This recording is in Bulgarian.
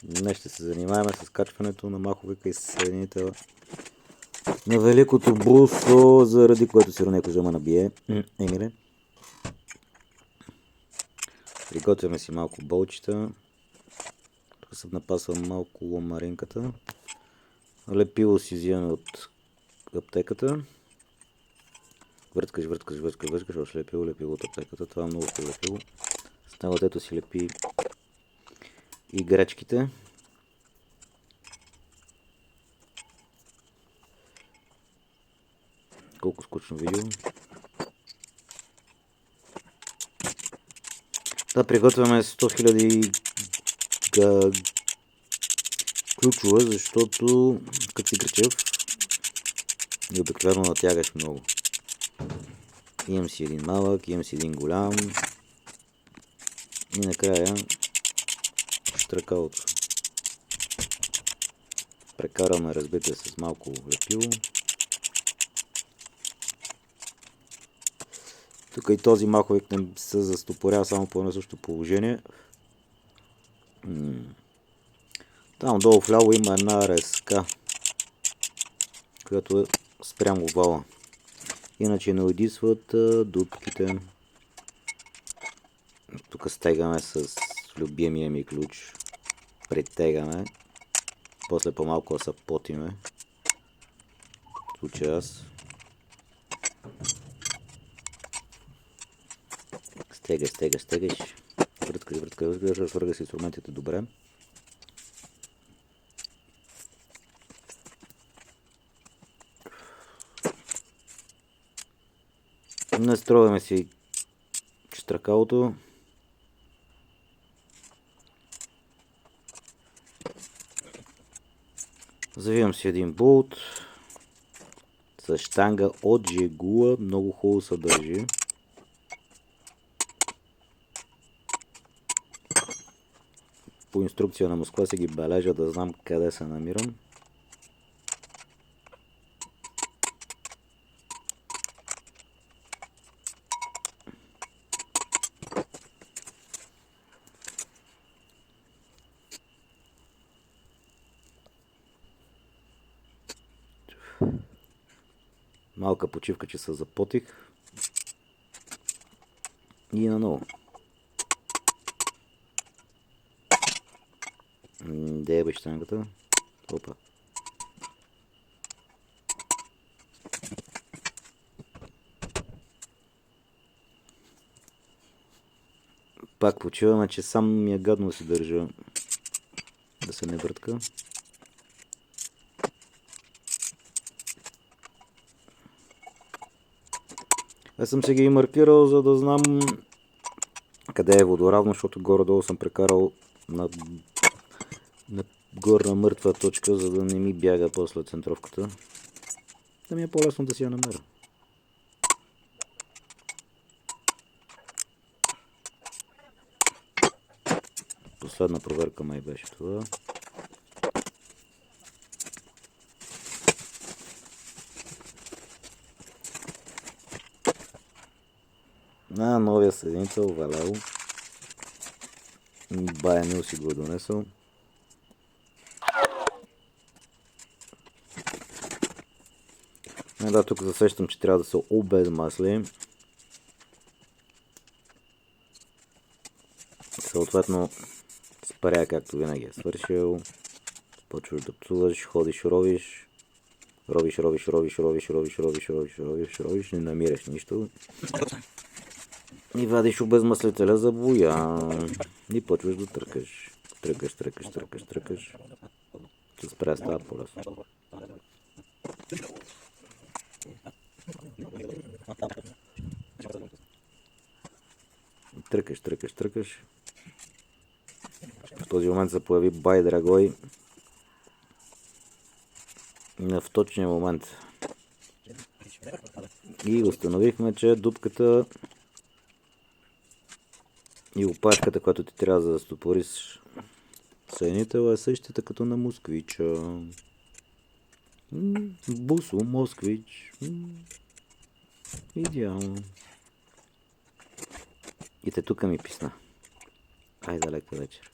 Днес ще се занимаваме с качването на маховика и съединителя на великото брусо, заради което сиронеко ще ме набие. Емиле. Приготвяме си малко болчета. Тук съм напасвам малко ламаринката. Лепило си взимаме от аптеката. Върткаш, още лепило от аптеката. Това е много хубаво лепило. С него дето си лепи и гречките. Колко скучно видео. Да, приготвяме 100 000 ключове, защото като си гречев и обикновено натягаш много. Имам си един малък, имам си един голям и накрая штракалото. Прекараме, разбите, с малко лепило. Тук и този маховик не се застопорява само по едно също положение. Там долу вляво има една резка, която е спрямо вала. Иначе не удисват дупките. Тук стегаме с любимия ми ключ. Притегаме. После по-малко да се потиме. В случая аз. Стегаш. Върткаш, свърга с инструментите добре. Настройваме си штракалото. Завивам си един болт с щанга от Жигула. Много хубаво се държи. По инструкция на Москва си ги бележа да знам къде се намирам. Малка почивка, че се запотих. И наново. Де е бе щангата? Опа. Пак почиваме, че сам ми е гадно да се държа. Да се не въртка. Аз съм се ги маркирал, за да знам къде е водоравно, защото горе-долу съм прекарал на горна мъртва точка, за да не ми бяга после центровката. Да ми е по-лесно да си я намеря. Последна проверка май беше това. На новия съединител Валео. Бая Мил си го донесъл. Да, тук засещам, че трябва да се обезмасли. Съответно спаря, както винаги е свършил. Почваш да псуваш, ходиш, ровиш. Ровиш, не намираш нищо. И вадиш обезмаслителя за боя. И почваш да тръкаш. Тръкаш. Ще спря става по-лесно. Тръкаш. В този момент се появи Бай Драгой. В точния момент. И установихме, че дупката и опашката, която ти трябва да застопориш съединител, е същата като на москвича. Бусо, москвич. Идеално. И те тук ми писна. Айде, лека вечер.